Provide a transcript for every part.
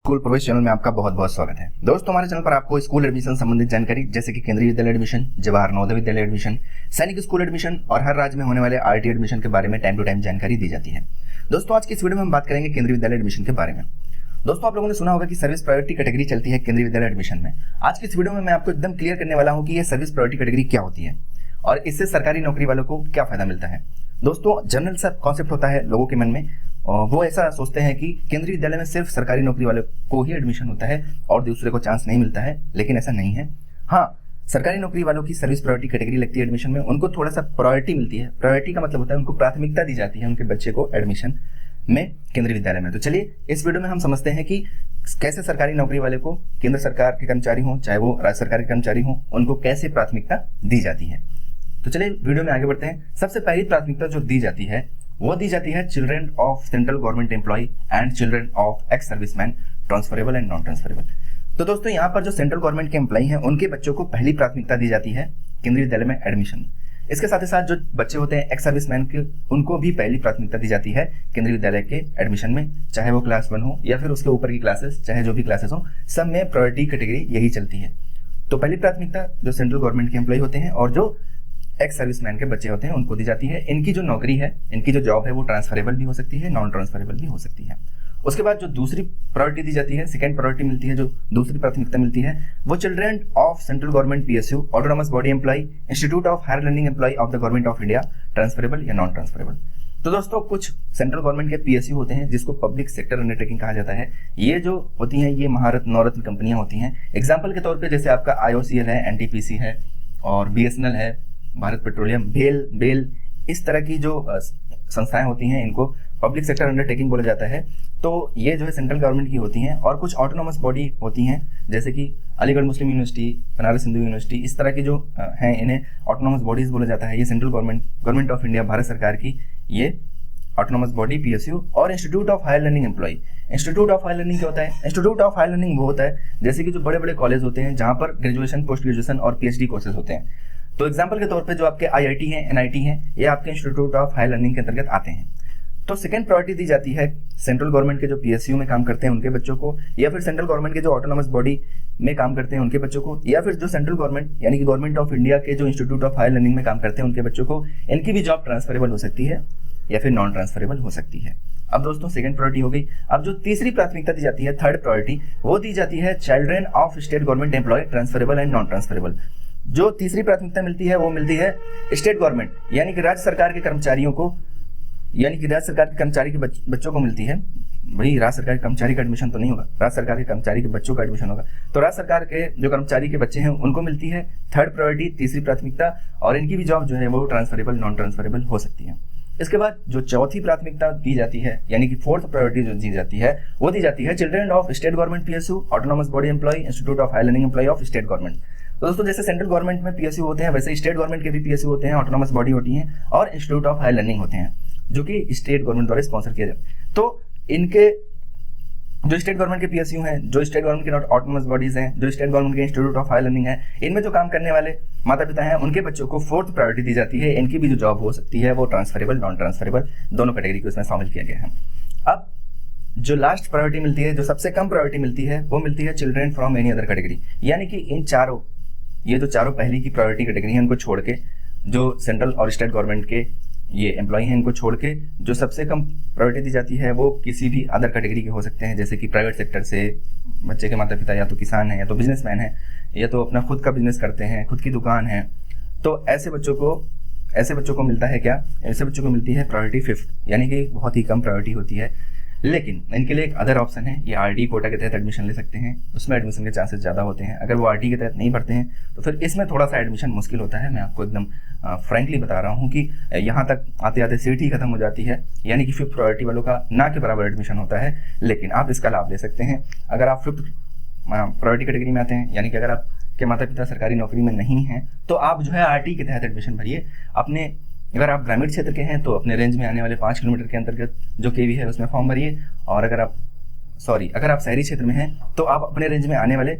School प्रवेश channel में आपका बहुत बहुत स्वागत है। दोस्तों, हमारे चैनल पर आपको स्कूल एडमिशन संबंधित जानकारी जैसे कि केंद्रीय विद्यालय एडमिशन, जवाहर नवोदय विद्यालय एडमिशन, सैनिक स्कूल एडमिशन और हर राज्य में होने वाले आरटी एडमिशन के बारे में टाइम टू टाइम जानकारी दी जाती है। दोस्तों, आज की इस वीडियो में हम बात करेंगे केंद्रीय विद्यालय एडमिशन के बारे में। दोस्तों, आप लोगों ने सुना होगा कि सर्विस प्रायोरिटी कैटेगरी चलती है केंद्रीय विद्यालय एडमिशन में। आज की इस वीडियो में मैं आपको एकदम क्लियर करने वाला हूँ कि यह सर्विस प्रायोरिटी कैटेगरी क्या होती है और इससे सरकारी नौकरी वालों को क्या फायदा मिलता है। दोस्तों, जनरल सा कॉन्सेप्ट होता है लोगों के मन में, वो ऐसा सोचते हैं कि केंद्रीय विद्यालय में सिर्फ सरकारी नौकरी वाले को ही एडमिशन होता है और दूसरे को चांस नहीं मिलता है, लेकिन ऐसा नहीं है। हाँ, सरकारी नौकरी वालों की सर्विस प्रायोरिटी कैटेगरी लगती है एडमिशन में, उनको थोड़ा सा प्रायोरिटी मिलती है। प्रायोरिटी का मतलब होता है उनको प्राथमिकता दी जाती है उनके बच्चे को एडमिशन में केंद्रीय विद्यालय में। तो चलिए इस वीडियो में हम समझते हैं कि कैसे सरकारी नौकरी वाले को, केंद्र सरकार के कर्मचारी हों चाहे वो राज्य सरकार के कर्मचारी हों, उनको कैसे प्राथमिकता दी जाती है। तो चलिए वीडियो में आगे बढ़ते हैं। सबसे पहली प्राथमिकता जो दी जाती है वो दी जाती है children of central government employ and children of ex serviceman, transferable and non transferable. तो दोस्तों, यहाँ पर जो सेंट्रल गवर्नमेंट के एम्प्लॉय हैं उनके बच्चों को पहली प्राथमिकता दी जाती है केंद्रीय विद्यालय में एडमिशन। इसके साथ ही साथ जो बच्चे होते हैं एक्स सर्विसमैन के, उनको भी पहली प्राथमिकता दी जाती है केंद्रीय विद्यालय के एडमिशन में, चाहे वो क्लास 1 हो या फिर उसके ऊपर की क्लासेस, चाहे जो भी क्लासेस हो, सब में प्रायोरिटी कैटेगरी यही चलती है। तो पहली प्राथमिकता जो सेंट्रल गवर्नमेंट के एम्प्लॉय होते हैं और जो एक्स सर्विसमैन के बच्चे होते हैं उनको दी जाती है। इनकी जो नौकरी है, इनकी जो जॉब है वो ट्रांसफरेबल भी हो सकती है, नॉन ट्रांसफरेबल भी हो सकती है। उसके बाद जो दूसरी प्रायोरिटी दी जाती है, सेकंड प्रायोरिटी मिलती है, जो दूसरी प्राथमिकता मिलती है, वो children of central government PSU, autonomous body employ, institute of higher learning employ of the government of India, transferable या नॉन ट्रांसफरेबल। तो दोस्तों, कुछ सेंट्रल गवर्नमेंट के पीएसयू होते हैं जिसको पब्लिक सेक्टर अंडरटेकिंग कहा जाता है। ये जो होती हैं ये महारत्न नवरत्न कंपनियां होती हैं। एग्जाम्पल के तौर पर जैसे आपका आईओसीएल है, एनटीपीसी है और बीएसएनएल है, भारत पेट्रोलियम, बेल, इस तरह की जो संस्थाएं होती हैं इनको पब्लिक सेक्टर अंडरटेकिंग बोला जाता है। तो ये जो है सेंट्रल गवर्नमेंट की होती हैं। और कुछ ऑटोनोमस बॉडी होती हैं जैसे कि अलीगढ़ मुस्लिम यूनिवर्सिटी, बनारस हिंदू यूनिवर्सिटी, इस तरह की जो हैं इन्हें ऑटोनोमस बॉडीज बोला जाता है। ये central government of India, Bharat सरकार की ये ऑटोनोमस बॉडी पीएसयू। और institute of higher learning employ, institute of higher learning क्या होता है? इंस्टीट्यूट ऑफ हायर लर्निंग वो होता है जैसे कि जो बड़े बड़े कॉलेज होते हैं जहाँ पर ग्रेजुएशन, पोस्ट ग्रेजुएशन और पीएचडी कोर्सेज होते हैं। तो एग्जाम्पल के तौर पे जो आपके आईआईटी हैं, एनआईटी हैं, ये आपके इंस्टीट्यूट ऑफ हायर लर्निंग के अंतर्गत आते हैं। तो सेकंड प्रायोरिटी दी जाती है सेंट्रल गवर्नमेंट के जो पीएसयू में काम करते हैं उनके बच्चों को, या फिर सेंट्रल गवर्नमेंट के जो ऑटोनोमस बॉडी में काम करते हैं उनके बच्चों को, या फिर जो सेंट्रल गवर्नमेंट यानी कि गवर्नमेंट ऑफ इंडिया के जो इंस्टीट्यूट ऑफ हायर लर्निंग में काम करते हैं उनके बच्चों को। इनकी भी जॉब ट्रांसफरेबल हो सकती है या फिर नॉन ट्रांसफरेबल हो सकती है। अब दोस्तों, सेकंड प्रायोरिटी हो गई। अब जो तीसरी प्राथमिकता दी जाती है, थर्ड प्रायोरिटी, वो दी जाती है children of state government employ, transferable and non transferable. जो तीसरी प्राथमिकता मिलती है वो मिलती है स्टेट गवर्नमेंट यानी कि राज्य सरकार के कर्मचारियों को, यानी कि राज्य सरकार के कर्मचारी के बच्चों को मिलती है। वही राज्य सरकार के कर्मचारी का एडमिशन तो नहीं होगा, राज्य सरकार के कर्मचारी के बच्चों का एडमिशन होगा। तो राज्य सरकार के जो कर्मचारी के बच्चे हैं उनको मिलती है थर्ड प्रायोरिटी, तीसरी प्राथमिकता, और इनकी भी जॉब जो है वो ट्रांसफरेबल, नॉन ट्रांसफरेबल हो सकती है। इसके बाद जो चौथी प्राथमिकता दी जाती है यानी कि फोर्थ प्रायोरिटी जो दी जाती है वो दी जाती है children of state government PSU, autonomous body employ, institute of higher learning employ of state government. तो दोस्तों, जैसे सेंट्रल गवर्नमेंट में पीएसयू होते हैं वैसे स्टेट गवर्नमेंट के भी पीएसयू होते हैं, ऑटोनोमस बॉडी होती हैं और इंस्टीट्यूट ऑफ हायर लर्निंग होते हैं जो कि स्टेट गवर्नमेंट द्वारा स्पॉन्सर किया जाता है। तो इनके जो स्टेट गवर्नमेंट के पीएसयू हैं, जो स्टेट गवर्नमेंट के ऑटोनोमस बॉडीज हैं, जो स्टेट गवर्नमेंट के इंस्टीट्यूट ऑफ हायर लर्निंग है, इनमें जो काम करने वाले माता पिता हैं उनके बच्चों को फोर्थ प्रायोरिटी दी जाती है। इनकी भी जो जॉब हो सकती है वो ट्रांसफरेबल, नॉन ट्रांसफरेबल दोनों कैटेगरी को इसमें शामिल किया गया है। अब जो लास्ट प्रायोरिटी मिलती है, जो सबसे कम प्रायोरिटी मिलती है, वो मिलती है children from any other category, यानी कि इन चारों, ये जो चारों पहली की प्रायोरिटी कैटेगरी है उनको छोड़ के, जो सेंट्रल और स्टेट गवर्नमेंट के ये एम्प्लॉय हैं इनको छोड़ के जो सबसे कम प्रायोरिटी दी जाती है वो किसी भी अदर कैटेगरी के हो सकते हैं, जैसे कि प्राइवेट सेक्टर से बच्चे के माता पिता या तो किसान हैं या तो बिजनेसमैन हैं या तो अपना खुद का बिजनेस करते हैं, खुद की दुकान है। तो ऐसे बच्चों को मिलता है क्या? ऐसे बच्चों को मिलती है प्रायोरिटी फिफ्थ, यानी कि बहुत ही कम प्रायोरिटी होती है। लेकिन इनके लिए एक अदर ऑप्शन है, ये आरटी कोटा के तहत एडमिशन ले सकते हैं, उसमें एडमिशन के चांसेस ज़्यादा होते हैं। अगर वो आरटी के तहत नहीं भरते हैं तो फिर इसमें थोड़ा सा एडमिशन मुश्किल होता है। मैं आपको एकदम फ्रैंकली बता रहा हूँ कि यहाँ तक आते आते सीट ही खत्म हो जाती है, यानी कि फिफ्थ प्रायोरिटी वालों का ना के बराबर एडमिशन होता है। लेकिन आप इसका लाभ ले सकते हैं अगर आप फिफ्थ प्रायोरिटी कैटेगरी में आते हैं, यानी कि अगर आपके माता पिता सरकारी नौकरी में नहीं हैं तो आप जो है आरटी के तहत एडमिशन भरिए। अपने अगर आप ग्रामीण क्षेत्र के हैं तो अपने रेंज में आने वाले 5 किलोमीटर के अंतर्गत जो केवी है उसमें फॉर्म भरिए, और अगर आप शहरी क्षेत्र में हैं तो आप अपने रेंज में आने वाले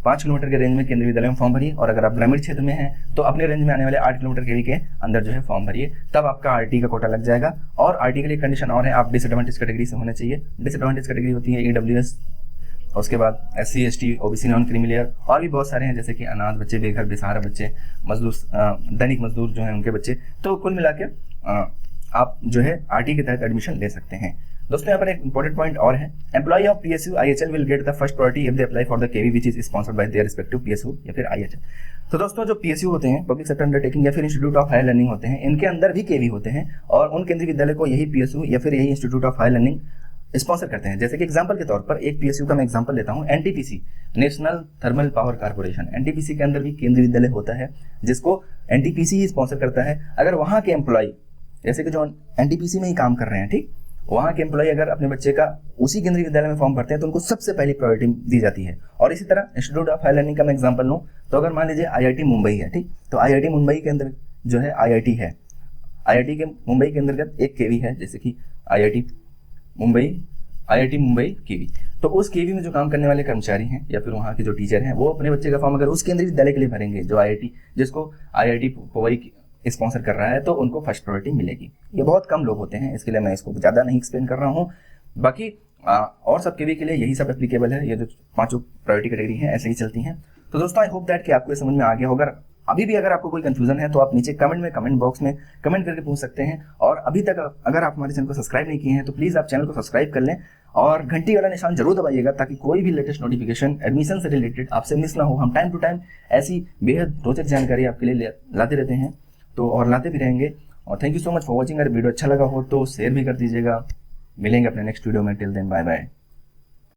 5 किलोमीटर के रेंज में केंद्रीय विद्यालय में फॉर्म भरिए, और अगर आप ग्रामीण क्षेत्र में हैं तो अपने रेंज में आने वाले 8 किलोमीटर केवी के अंदर जो है फॉर्म भरिए, तब आपका आरटी का कोटा लग जाएगा। और आरटी के लिए कंडीशन और है, आप डिसएडवांटेज कैटेगरी से होने चाहिए। डिसएडवांटेज कैटेगरी होती है ईडब्ल्यूएस और उसके बाद SC ST OBC non creamy layer, और भी बहुत सारे हैं जैसे कि अनाथ बच्चे, बेघर बेसहारा बच्चे, मजदूर, दैनिक मजदूर जो है उनके बच्चे। तो कुल मिला के आप जो है RT के तहत एडमिशन ले सकते हैं। दोस्तों यहाँ पर एक इंपॉर्टेंट पॉइंट और है, employ of PSU IHL will get the first priority if they apply for the KV which is sponsored by their respective PSU या फिर IHL। तो दोस्तों जो PSU होते हैं, पब्लिक सेक्टर अंडरटेकिंग या फिर इंस्टीट्यूट ऑफ हायर लर्निंग होते हैं, इनके अंदर भी KV होते हैं और उन केंद्रीय विद्यालय को यही PSU या फिर यही institute of higher learning sponsor करते हैं। जैसे कि एग्जांपल के तौर पर एक PSU का मैं एग्जांपल लेता हूं, NTPC national thermal power corporation, NTPC के अंदर भी केंद्रीय विद्यालय होता है जिसको NTPC ही स्पॉन्सर करता है। अगर वहां के एम्प्लॉय जैसे कि जो NTPC में ही काम कर रहे हैं, ठीक, वहाँ के एम्प्लॉय अगर अपने बच्चे का उसी केंद्रीय विद्यालय में फॉर्म भरते हैं तो उनको सबसे पहली प्रायोरिटी दी जाती है। और इसी तरह इंस्टीट्यूट ऑफ हायर लर्निंग का मैं एग्जांपल लूँ तो अगर मान लीजिए IIT मुंबई है, ठीक, तो IIT मुंबई के अंदर जो है IIT है, IIT के मुंबई के अंतर्गत एक KV है, जैसे कि IIT मुंबई KV। तो उस KV में जो काम करने वाले कर्मचारी हैं या फिर वहाँ के जो टीचर हैं, वो अपने बच्चे का फॉर्म अगर उस केंद्रीय विद्यालय के लिए भरेंगे जो IIT जिसको IIT मुंबई स्पॉन्सर कर रहा है, तो उनको फर्स्ट प्रायोरिटी मिलेगी। ये बहुत कम लोग होते हैं, इसके लिए मैं इसको ज़्यादा नहीं एक्सप्लेन कर रहा हूँ। बाकी और सब KV के लिए यही सब एप्लीकेबल है, ये जो 5 प्रायोरिटी कैटेगरी हैं ऐसे ही चलती हैं। तो दोस्तों आई होप दैट कि आपको ये समझ में आ गया होगा। अभी भी अगर आपको कोई कंफ्यूजन है तो आप नीचे कमेंट बॉक्स में कमेंट करके पूछ सकते हैं। और अभी तक अगर आप हमारे चैनल को सब्सक्राइब नहीं किए हैं तो प्लीज़ आप चैनल को सब्सक्राइब कर लें और घंटी वाला निशान जरूर दबाइएगा ताकि कोई भी लेटेस्ट नोटिफिकेशन एडमिशन से रिलेटेड आपसे मिस ना हो। हम टाइम टू टाइम ऐसी बेहद रोचक जानकारी आपके लिए लाते रहते हैं तो और लाते भी रहेंगे। और thank you so much for watching. अगर वीडियो अच्छा लगा हो तो शेयर भी कर दीजिएगा। मिलेंगे अपने नेक्स्ट वीडियो में। Till then bye bye.